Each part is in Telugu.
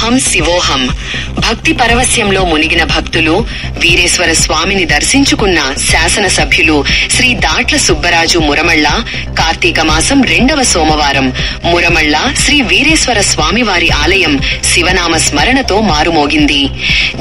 సోహం శివోహం. భక్తి పరవశ్యంలో మునిగిన భక్తులు వీరేశ్వర స్వామిని దర్శించుకున్న శాసనసభ్యులు శ్రీ దాట్ల సుబ్బరాజు మురమళ్ళ కార్తీక మాసం 2వ సోమవారం మురమళ్ళ శ్రీ వీరేశ్వర స్వామివారి ఆలయం శివనామ స్మరణతో మారుమోగింది.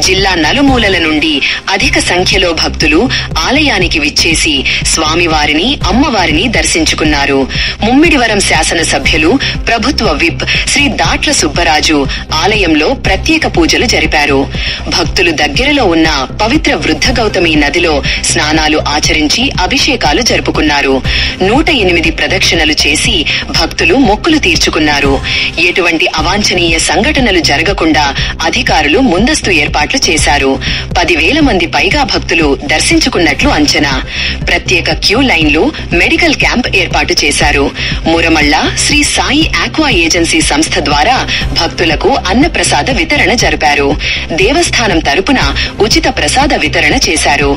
జిల్లా నలుమూలల నుండి అధిక సంఖ్యలో భక్తులు ఆలయానికి విచ్చేసి స్వామివారిని అమ్మవారిని దర్శించుకున్నారు. ముమ్మిడివరం శాసనసభ్యులు ప్రభుత్వ విప్ శ్రీ దాట్ల సుబ్బరాజు ఆలయంలో ప్రత్యేక పూజలు జరిపారు. భక్తులు దగ్గరలో ఉన్న పవిత్ర వృద్ధ గౌతమి నదిలో స్నానాలు ఆచరించి అభిషేకాలు జరుపుకున్నారు. 108 ప్రదక్షిణలు చేసి భక్తులు మొక్కులు తీర్చుకున్నారు. ఎటువంటి అవాంఛనీయ సంఘటనలు జరగకుండా అధికారులు ముందస్తు ఏర్పాట్లు చేశారు. 10,000 మంది పైగా భక్తులు దర్శించుకున్నట్లు అంచనా. ప్రత్యేక క్యూ లైన్లు, మెడికల్ క్యాంప్ ఏర్పాటు చేశారు. మురమళ్ళ శ్రీ సాయి ఆక్వా ఏజెన్సీ సంస్థ ద్వారా భక్తులకు అన్నప్రసాద వితరణ జరిపారు. దేవస్థానం తరపున ఉచిత ప్రసాద వితరణ చేశారు.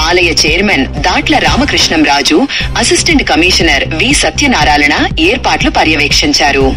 ఆలయ chairman Datla Ramakrishnamraju, assistant commissioner వి సత్యనారాయణ ఏర్పాట్లు పర్యవేక్షించారు.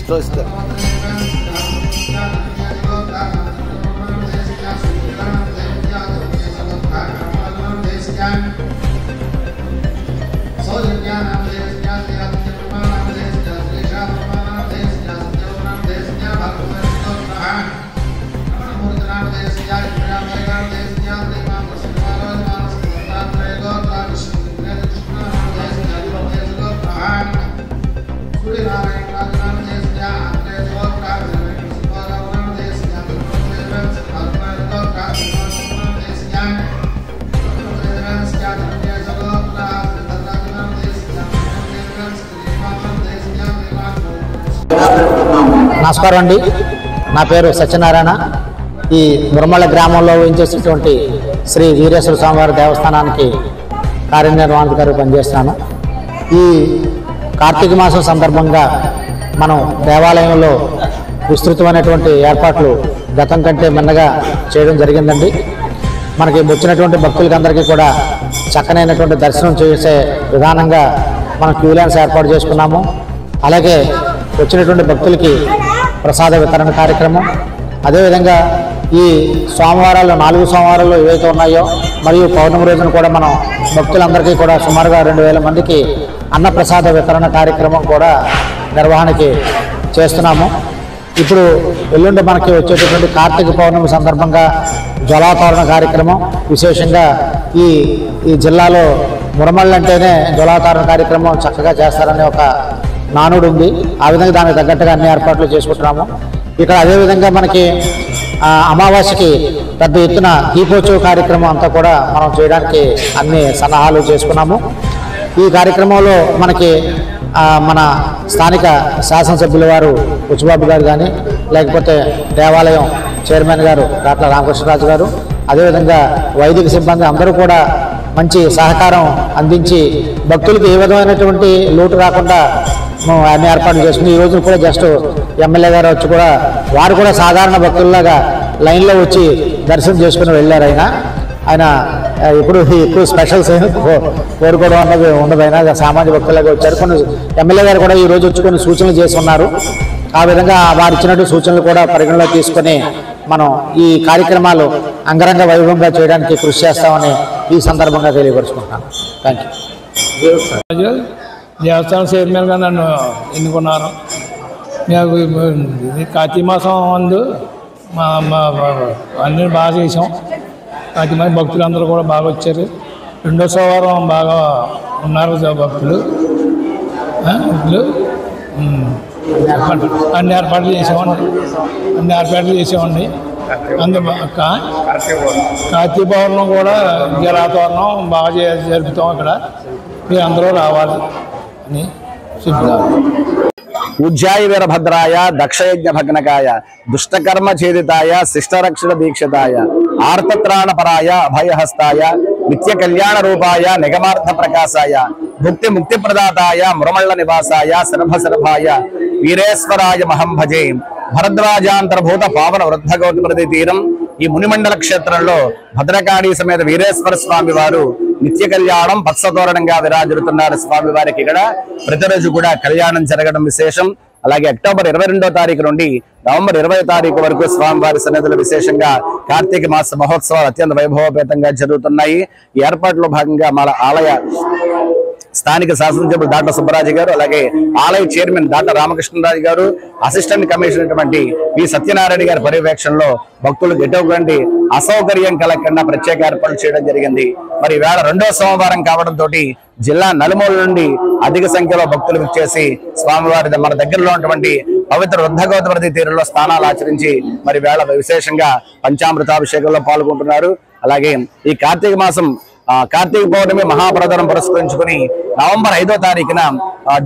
తోస్తారు. నమస్కారం అండి. నా పేరు సత్యనారాయణ. ఈ మురమళ్ళ గ్రామంలో వేయించేసినటువంటి శ్రీ వీరేశ్వర స్వామివారి దేవస్థానానికి కార్యనిర్వహణాధికారి పనిచేస్తున్నాను. ఈ కార్తీక మాసం సందర్భంగా మనం దేవాలయంలో విస్తృతమైనటువంటి ఏర్పాట్లు గతం కంటే మిన్నగా చేయడం జరిగిందండి. మనకి వచ్చినటువంటి భక్తులకి అందరికీ కూడా చక్కనైనటువంటి దర్శనం చేసే విధానంగా మనం క్యూ లైన్స్ ఏర్పాటు చేసుకున్నాము. అలాగే వచ్చినటువంటి భక్తులకి ప్రసాద వితరణ కార్యక్రమం, అదేవిధంగా ఈ సోమవారాలు 4 సోమవారాలు ఏవైతే ఉన్నాయో మరియు పౌర్ణమి రోజున కూడా మనం భక్తులందరికీ కూడా సుమారుగా 2000 మందికి అన్నప్రసాద వితరణ కార్యక్రమం కూడా నిర్వహణకి చేస్తున్నాము. ఇప్పుడు ఎల్లుండి మనకి వచ్చేటటువంటి కార్తీక పౌర్ణమి సందర్భంగా జ్వలాతోరణ కార్యక్రమం విశేషంగా ఈ జిల్లాలో మురమళ్ళ అంటేనే జ్వలాతోరణ కార్యక్రమం చక్కగా చేస్తారనే ఒక నానుడు ఉంది. ఆ విధంగా దానికి తగ్గట్టుగా అన్ని ఏర్పాట్లు చేసుకుంటున్నాము. ఇక్కడ అదేవిధంగా మనకి అమావాస్యకి పెద్ద ఎత్తున దీపోత్సవ కార్యక్రమం అంతా కూడా మనం చేయడానికి అన్ని సన్నాహాలు చేసుకున్నాము. ఈ కార్యక్రమంలో మనకి మన స్థానిక శాసనసభ్యుల వారు ఉచ్చిబాబు గారు కానీ, లేకపోతే దేవాలయం చైర్మన్ గారు దాట్ల రామకృష్ణరాజు గారు, అదేవిధంగా వైదిక సిబ్బంది అందరూ కూడా మంచి సహకారం అందించి భక్తులకు ఏ విధమైనటువంటి లోటు రాకుండా అన్ని ఏర్పాట్లు చేసుకుని ఈ రోజు కూడా జస్ట్ ఎమ్మెల్యే గారు వచ్చి కూడా వారు కూడా సాధారణ భక్తుల్లాగా లైన్లో వచ్చి దర్శనం చేసుకుని వెళ్ళారు. ఆయన ఇప్పుడు ఎక్కువ స్పెషల్స్ కోరుకోవడం అన్నది ఉండదు. ఆయన సామాన్య భక్తులుగా వచ్చారు. కొన్ని ఎమ్మెల్యే గారు కూడా ఈ రోజు వచ్చి కొన్ని సూచనలు చేసి ఉన్నారు. ఆ విధంగా వారు ఇచ్చినట్టు సూచనలు కూడా పరిగణలో తీసుకొని మనం ఈ కార్యక్రమాలు అంగరంగ వైభవంగా చేయడానికి కృషి చేస్తామని ఈ సందర్భంగా తెలియపరుచుకుంటున్నాను. Thank you. దేవస్థానం చైర్మన్గా నన్ను ఎన్నుకున్నారు. నాకు కార్తీక మాసం అందు అన్నీ బాగా చేసాం. కార్తీక మాసం భక్తులందరూ కూడా బాగా వచ్చారు. 2వ సోమవారం బాగా ఉన్నారు భక్తులు. అన్ని ఏర్పాట్లు చేసామండి. కార్తీక పౌర్ణం కూడా జలాతోరణం బాగా జరుపుతాం. ఇక్కడ మీరు అందరూ రావాలి అని చెప్తారు. ఉజ్జాయ వీరభద్రాయ దక్షయజ్ఞ భగ్నకాయ దుష్టకర్మ ఛేదితాయ శిష్టరక్షణ దీక్షితాయ ఆర్తత్రాణపరాయ అభయహస్తాయ నిత్య కళ్యాణ రూపాయ నిగమార్థ ప్రకాశాయ భుక్తి ముక్తి ప్రదాతాయ మురమళ్ళ నివాసాయ శరభాయ వీరేశ్వరాయ మహం భజే. భరద్వాజాంతర్భూత పావన వృద్ధగౌతమనది తీరం ఈ మునిమండల క్షేత్రంలో భద్రకాళి సమేత వీరేశ్వర స్వామి వారు నిత్య కళ్యాణం పత్సతోరణంగా విరాజిల్లుతున్నారు. స్వామి వారికి ఇక్కడ ప్రతిరోజు కూడా కళ్యాణం జరగడం విశేషం. అలాగే అక్టోబర్ 22వ తారీఖు నుండి నవంబర్ 20వ తారీఖు వరకు స్వామివారి సన్నిధులు విశేషంగా కార్తీక మాస మహోత్సవాలు అత్యంత వైభవపేతంగా జరుగుతున్నాయి. ఈ ఏర్పాట్లో భాగంగా మన ఆలయ స్థానిక శాసనసభ్యులు దాట్ల సుబ్బరాజు గారు, అలాగే ఆలయ చైర్మన్ దాట్ల రామకృష్ణరాజు గారు, అసిస్టెంట్ కమిషనర్ పి సత్యనారాయణ గారి పర్యవేక్షణలో భక్తులకు ఎటువంటి అసౌకర్యం కలగకుండా ప్రత్యేక ఏర్పాట్లు చేయడం జరిగింది. మరి వేళ 2వ సోమవారం కావడంతో జిల్లా నలుమూల నుండి అధిక సంఖ్యలో భక్తులు విచ్చేసి స్వామివారి మన దగ్గరలో ఉన్నటువంటి పవిత్ర వృద్ధగౌతమనది తీరంలో స్నానాలు ఆచరించి మరి వేళ విశేషంగా పంచామృతాభిషేకంలో పాల్గొంటున్నారు. అలాగే ఈ కార్తీక మాసం కార్తీక పౌర్ణమి మహాప్రదనం పురస్కరించుకుని నవంబర్ 5వ తారీఖున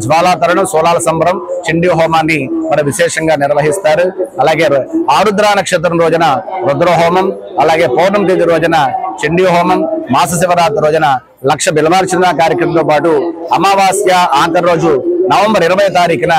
జ్వాలాతరణం, సోలాల సంబరం, చండీ హోమాన్ని మరి విశేషంగా నిర్వహిస్తారు. అలాగే ఆరుద్ర నక్షత్రం రోజున రుద్రహోమం, అలాగే పౌర్ణమి తేదీ రోజున చండీ హోమం, మాస శివరాత్రి రోజున లక్ష బిల్వార్చన కార్యక్రమంతో పాటు అమావాస్య ఆఖరి రోజు నవంబర్ 20వ తారీఖున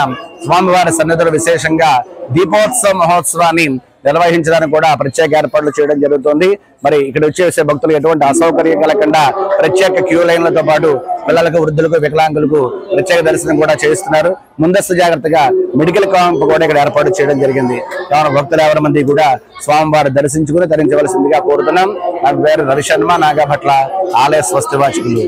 స్వామివారి సన్నిధులు విశేషంగా దీపోత్సవ మహోత్సవాన్ని నిర్వహించడానికి కూడా ప్రత్యేక ఏర్పాట్లు చేయడం జరుగుతుంది. మరి ఇక్కడ వచ్చేసే భక్తులు ఎటువంటి అసౌకర్యం కలగకుండా ప్రత్యేక క్యూ లైన్లతో పాటు పిల్లలకు, వృద్ధులకు, వికలాంగులకు ప్రత్యేక దర్శనం కూడా చేస్తున్నారు. ముందస్తు జాగ్రత్తగా మెడికల్ క్యాంప్ కూడా ఇక్కడ ఏర్పాటు చేయడం జరిగింది. కావున భక్తులు ఎవరి మంది కూడా స్వామివారి దర్శించుకుని తరించవలసిందిగా కోరుతున్నాం. నా పేరు రవిశర్మ, నాగభట్ల ఆలయ స్వస్తి వాచకులు.